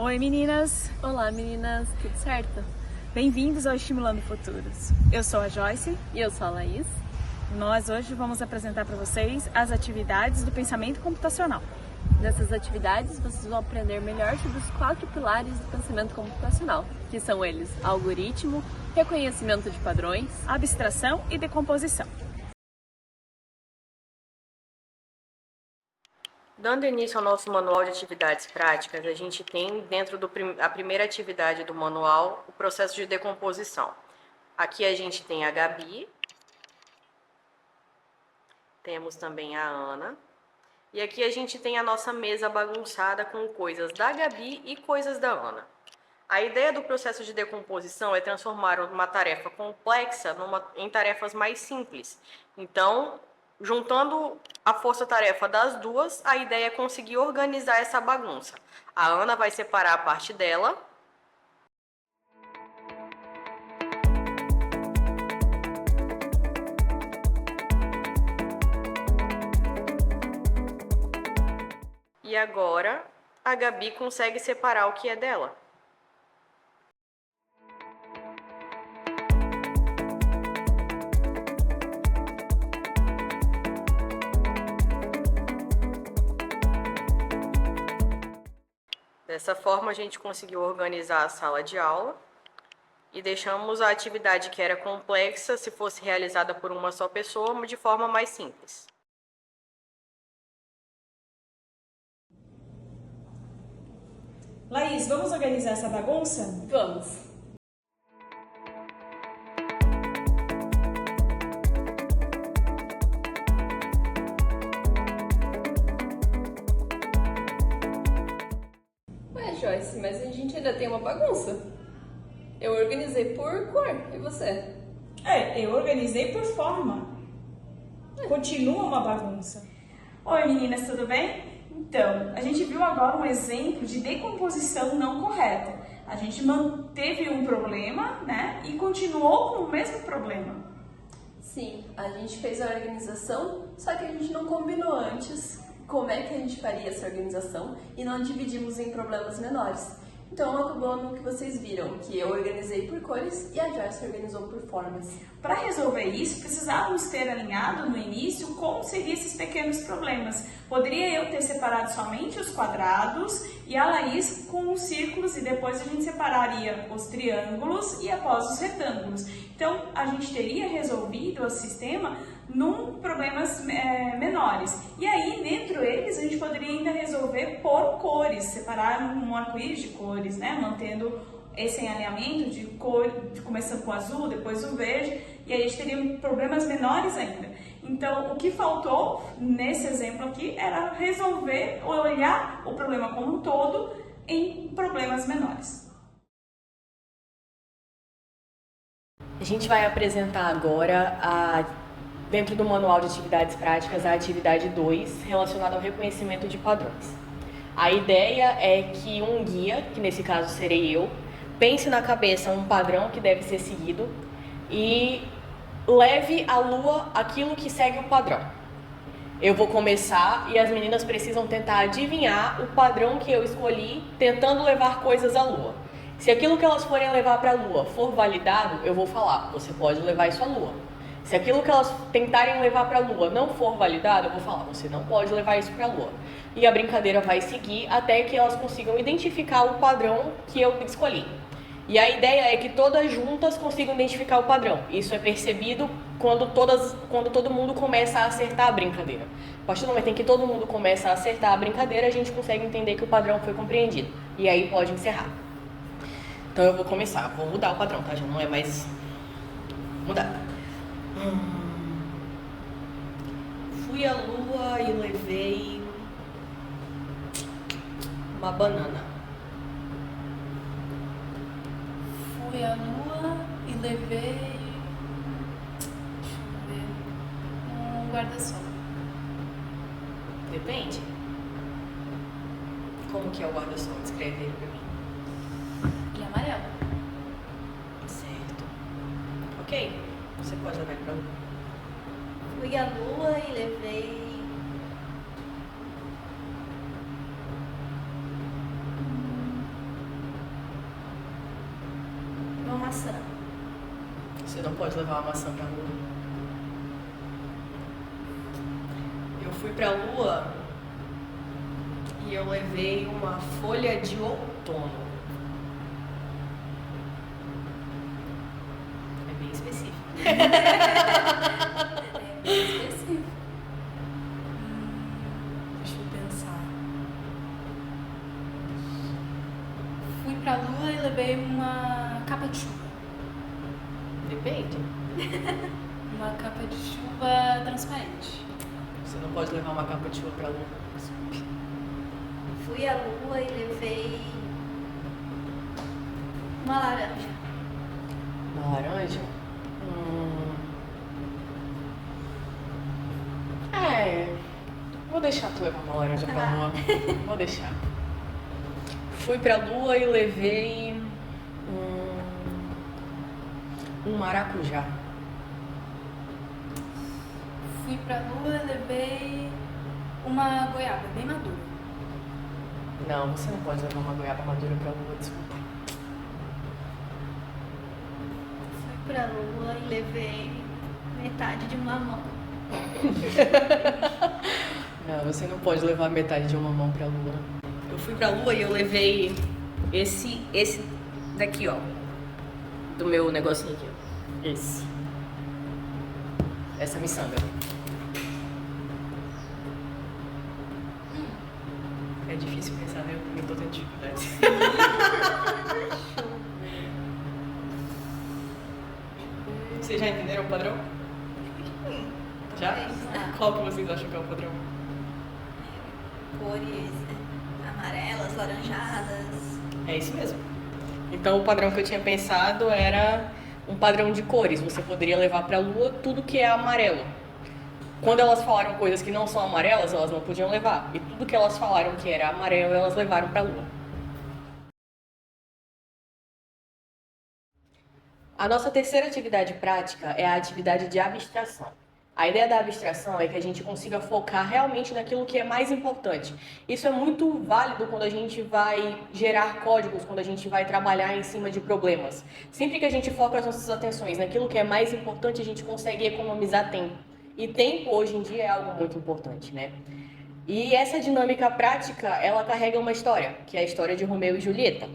Oi meninas! Olá meninas, tudo certo? Bem-vindos ao Estimulando Futuros. Eu sou a Joyce. E eu sou a Laís. Nós hoje vamos apresentar para vocês as atividades do pensamento computacional. Nessas atividades vocês vão aprender melhor sobre os 4 pilares do pensamento computacional, que são eles: algoritmo, reconhecimento de padrões, abstração e decomposição. Dando início ao nosso manual de atividades práticas, a gente tem dentro da primeira atividade do manual o processo de decomposição. Aqui a gente tem a Gabi, temos também a Ana, e aqui a gente tem a nossa mesa bagunçada com coisas da Gabi e coisas da Ana. A ideia do processo de decomposição é transformar uma tarefa complexa em tarefas mais simples. Então, juntando a força-tarefa das duas, a ideia é conseguir organizar essa bagunça. A Ana vai separar a parte dela. E agora, a Gabi consegue separar o que é dela. Dessa forma, a gente conseguiu organizar a sala de aula e deixamos a atividade que era complexa, se fosse realizada por uma só pessoa, de forma mais simples. Laís, vamos organizar essa bagunça? Vamos! Ué, Joyce, mas a gente ainda tem uma bagunça. Eu organizei por cor, e você? Eu organizei por forma. Continua uma bagunça. Oi meninas, tudo bem? Então, a gente viu agora um exemplo de decomposição não correta. A gente manteve um problema, né, e continuou com o mesmo problema. Sim, a gente fez a organização, só que a gente não combinou antes como é que a gente faria essa organização e não dividimos em problemas menores. Então acabou no que vocês viram, que eu organizei por cores e a Joyce organizou por formas. Para resolver isso, precisávamos ter alinhado no início como seriam esses pequenos problemas. Poderia eu ter separado somente os quadrados e a Laís com os círculos, e depois a gente separaria os triângulos e após os retângulos. Então, a gente teria resolvido o sistema num problemas menores. E aí, dentro deles, a gente poderia ainda resolver por cores, separar um arco-íris de cores, né? Mantendo esse alinhamento de cor, começando com o azul, depois o verde, e aí a gente teria problemas menores ainda. Então, o que faltou nesse exemplo aqui era resolver ou olhar o problema como um todo em problemas menores. A gente vai apresentar agora, dentro do manual de atividades práticas, a atividade 2, relacionada ao reconhecimento de padrões. A ideia é que um guia, que nesse caso serei eu, pense na cabeça um padrão que deve ser seguido e leve à lua aquilo que segue o padrão. Eu vou começar e as meninas precisam tentar adivinhar o padrão que eu escolhi, tentando levar coisas à lua. Se aquilo que elas forem levar para a lua for validado, eu vou falar, você pode levar isso à lua. Se aquilo que elas tentarem levar para a lua não for validado, eu vou falar, você não pode levar isso para a lua. E a brincadeira vai seguir até que elas consigam identificar o padrão que eu escolhi. E a ideia é que todas juntas consigam identificar o padrão. Isso é percebido quando todo mundo começa a acertar a brincadeira. A partir do momento em que todo mundo começa a acertar a brincadeira, a gente consegue entender que o padrão foi compreendido. E aí pode encerrar. Então eu vou começar. Vou mudar o padrão, tá? Já não é mais... mudar. Fui à lua e levei uma banana. Fui à lua e levei, um guarda-sol. Depende. Como que é o guarda-sol? Descreve ele pra mim. E amarelo. Certo. Ok. Você pode levar ele pra lua. Fui à lua e levei maçã. Você não pode levar uma maçã pra lua. Eu fui pra lua e eu levei uma folha de outono. É bem específico. Específico. Deixa eu pensar. Fui pra lua e levei uma capa de chuva. Depende. Uma capa de chuva transparente. Você não pode levar uma capa de chuva pra lua. Fui à lua e levei uma laranja. Uma laranja? Vou deixar tu levar uma laranja pra lua. Vou deixar. Fui pra lua e levei um maracujá. Fui pra lua e levei uma goiaba bem madura. Não, você não pode levar uma goiaba madura pra lua, desculpa. Fui pra lua e levei metade de um mamão. Não, você não pode levar metade de uma mão pra lua. Eu fui pra lua e eu levei esse daqui, ó. Do meu negocinho aqui, ó. Esse. Essa miçanga. É difícil pensar, né? Eu também tô tendo dificuldade. Vocês já entenderam o padrão? Já? Qual que vocês acham que é o padrão? Cores amarelas, laranjadas. É isso mesmo. Então o padrão que eu tinha pensado era um padrão de cores. Você poderia levar pra lua tudo que é amarelo. Quando elas falaram coisas que não são amarelas, elas não podiam levar. E tudo que elas falaram que era amarelo, elas levaram pra lua. A nossa terceira atividade prática é a atividade de abstração. A ideia da abstração é que a gente consiga focar realmente naquilo que é mais importante. Isso é muito válido quando a gente vai gerar códigos, quando a gente vai trabalhar em cima de problemas. Sempre que a gente foca as nossas atenções naquilo que é mais importante, a gente consegue economizar tempo. E tempo, hoje em dia, é algo muito importante, né? E essa dinâmica prática, ela carrega uma história, que é a história de Romeu e Julieta.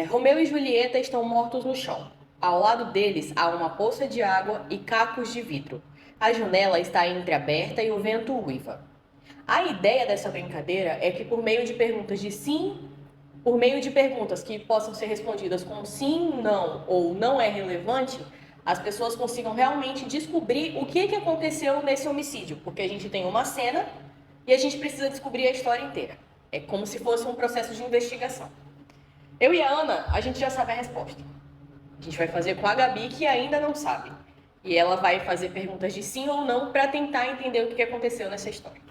Romeu e Julieta estão mortos no chão. Ao lado deles há uma poça de água e cacos de vidro. A janela está entreaberta e o vento uiva. A ideia dessa brincadeira é que por meio de perguntas que possam ser respondidas com sim, não ou não é relevante, as pessoas consigam realmente descobrir o que aconteceu nesse homicídio, porque a gente tem uma cena e a gente precisa descobrir a história inteira. É como se fosse um processo de investigação. Eu e a Ana, a gente já sabe a resposta. A gente vai fazer com a Gabi, que ainda não sabe. E ela vai fazer perguntas de sim ou não para tentar entender o que aconteceu nessa história.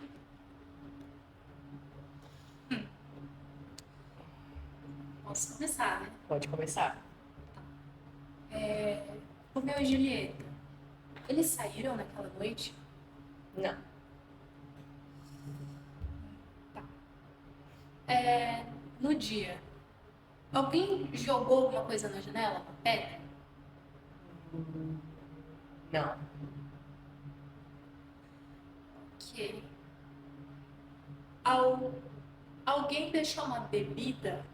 Posso começar, né? Pode começar. Romeu e Julieta, eles saíram naquela noite? Não. No dia, alguém jogou alguma coisa na janela? Uma pedra? Não. Ok. Alguém deixou uma bebida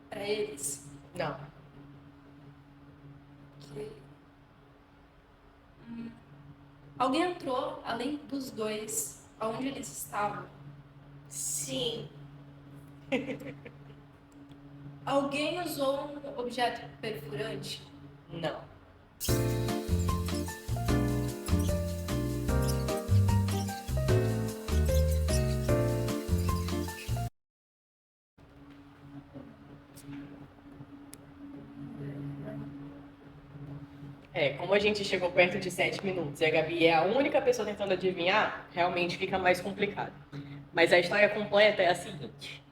para eles? Não. Ok. Alguém entrou, além dos dois, aonde eles estavam? Sim. Alguém usou um objeto perfurante? Não. Como a gente chegou perto de 7 minutos e a Gabi é a única pessoa tentando adivinhar, realmente fica mais complicado. Mas a história completa é a seguinte.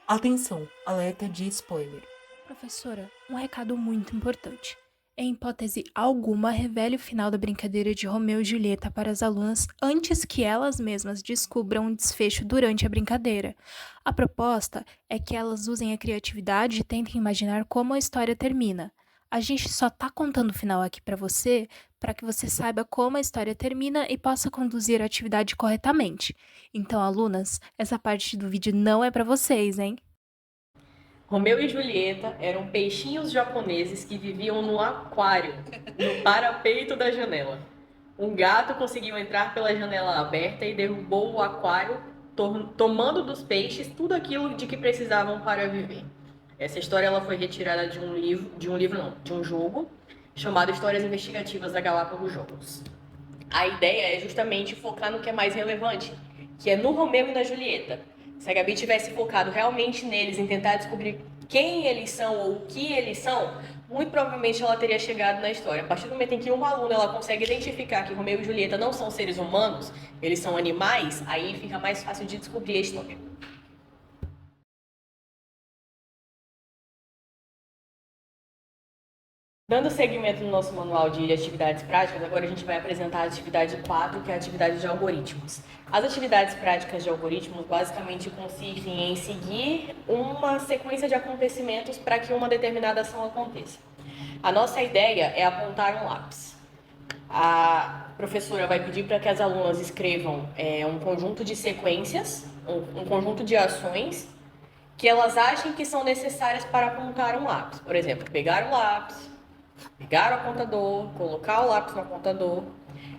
Atenção, alerta de spoiler. Professora, um recado muito importante. em hipótese alguma, revele o final da brincadeira de Romeu e Julieta para as alunas antes que elas mesmas descubram o desfecho durante a brincadeira. A proposta é que elas usem a criatividade e tentem imaginar como a história termina. A gente só tá contando o final aqui para que você saiba como a história termina e possa conduzir a atividade corretamente. Então, alunas, essa parte do vídeo não é para vocês, hein? Romeu e Julieta eram peixinhos japoneses que viviam no aquário, no parapeito da janela. Um gato conseguiu entrar pela janela aberta e derrubou o aquário, tomando dos peixes tudo aquilo de que precisavam para viver. Essa história ela foi retirada de um jogo chamado Histórias Investigativas da Galápagos Jogos. A ideia é justamente focar no que é mais relevante, que é no Romeu e na Julieta. Se a Gabi tivesse focado realmente neles, em tentar descobrir quem eles são ou o que eles são, muito provavelmente ela teria chegado na história. A partir do momento em que uma aluna ela consegue identificar que Romeu e Julieta não são seres humanos, eles são animais, aí fica mais fácil de descobrir a história. Dando seguimento no nosso manual de atividades práticas, agora a gente vai apresentar a atividade 4, que é a atividade de algoritmos. As atividades práticas de algoritmos basicamente consistem em seguir uma sequência de acontecimentos para que uma determinada ação aconteça. A nossa ideia é apontar um lápis. A professora vai pedir para que as alunas escrevam um conjunto de sequências, um conjunto de ações que elas achem que são necessárias para apontar um lápis. Por exemplo, pegar o lápis, pegar o apontador, colocar o lápis no apontador.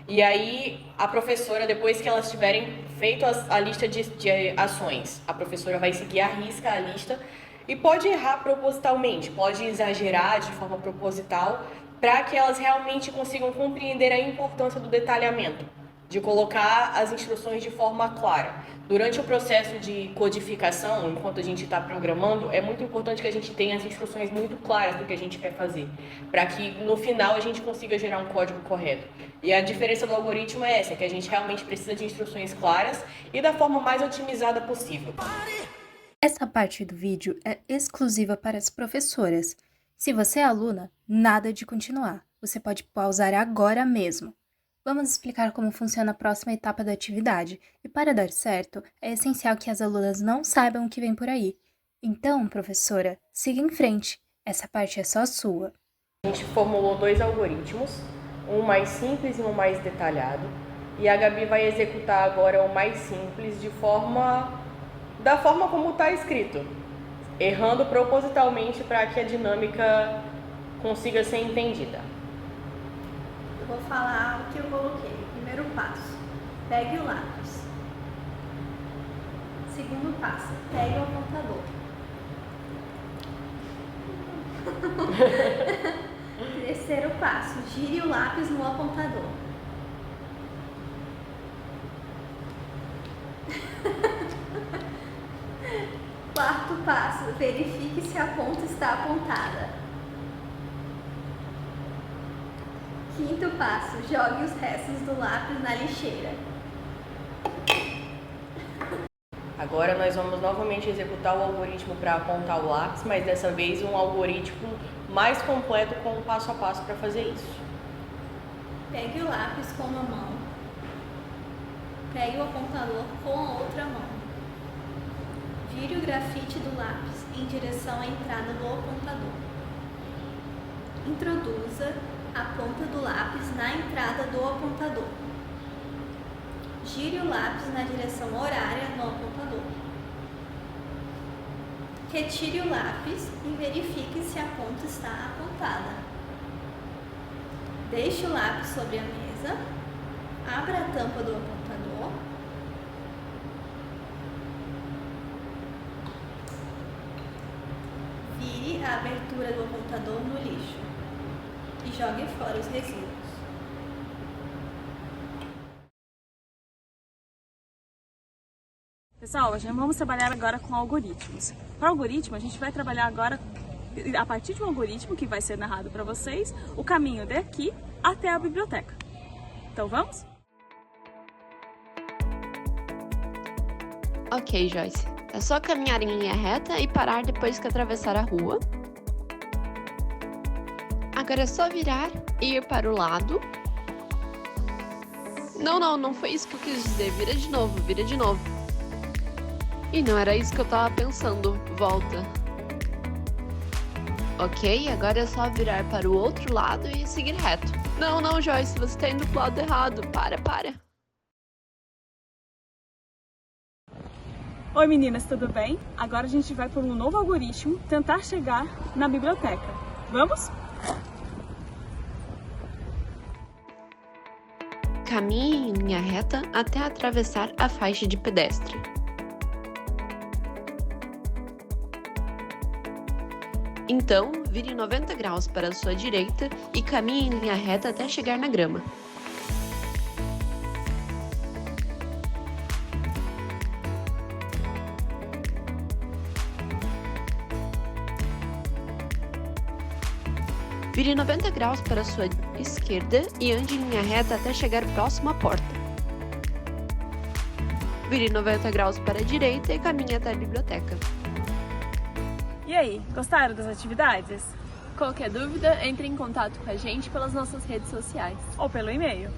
E aí, a professora, depois que elas tiverem feito a lista de ações, a professora vai seguir à risca a lista e pode errar propositalmente, pode exagerar de forma proposital para que elas realmente consigam compreender a importância do detalhamento, de colocar as instruções de forma clara. Durante o processo de codificação, enquanto a gente está programando, é muito importante que a gente tenha as instruções muito claras do que a gente quer fazer, para que no final a gente consiga gerar um código correto. E a diferença do algoritmo é essa, que a gente realmente precisa de instruções claras e da forma mais otimizada possível. Essa parte do vídeo é exclusiva para as professoras. Se você é aluna, nada de continuar. Você pode pausar agora mesmo. Vamos explicar como funciona a próxima etapa da atividade, e para dar certo, é essencial que as alunas não saibam o que vem por aí. Então, professora, siga em frente, essa parte é só sua. A gente formulou 2 algoritmos, um mais simples e um mais detalhado, e a Gabi vai executar agora o mais simples da forma como está escrito, errando propositalmente para que a dinâmica consiga ser entendida. Vou falar o que eu coloquei. Primeiro passo, pegue o lápis. Segundo passo, pegue o apontador. Terceiro passo, gire o lápis no apontador. Quarto passo, verifique se a ponta está apontada. Quinto passo, jogue os restos do lápis na lixeira. Agora nós vamos novamente executar o algoritmo para apontar o lápis, mas dessa vez um algoritmo mais completo com um passo a passo para fazer isso. Pegue o lápis com uma mão. Pegue o apontador com a outra mão. Vire o grafite do lápis em direção à entrada do apontador. Introduza a ponta do lápis na entrada do apontador. Gire o lápis na direção horária no apontador. Retire o lápis e verifique se a ponta está apontada. Deixe o lápis sobre a mesa. Abra a tampa do apontador. Vire a abertura do apontador no lixo e jogue fora os resíduos. Pessoal, vamos trabalhar agora com algoritmos. Para algoritmo, a gente vai trabalhar agora, a partir de um algoritmo que vai ser narrado para vocês, o caminho daqui até a biblioteca. Então vamos? Ok, Joyce. É só caminhar em linha reta e parar depois que atravessar a rua. A Agora é só virar e ir para o lado. Não foi isso que eu quis dizer. Vira de novo, vira de novo. E não era isso que eu tava pensando. Volta. Ok, agora é só virar para o outro lado e seguir reto. Não, Joyce, você tá indo pro lado errado. Para. Oi meninas, tudo bem? Agora a gente vai por um novo algoritmo tentar chegar na biblioteca. Vamos? Caminhe em linha reta até atravessar a faixa de pedestre. Então, vire 90 graus para a sua direita e caminhe em linha reta até chegar na grama. Vire 90 graus para a sua esquerda e ande em linha reta até chegar próximo à porta. Vire 90 graus para a direita e caminhe até a biblioteca. E aí, gostaram das atividades? Qualquer dúvida, entre em contato com a gente pelas nossas redes sociais. Ou pelo e-mail?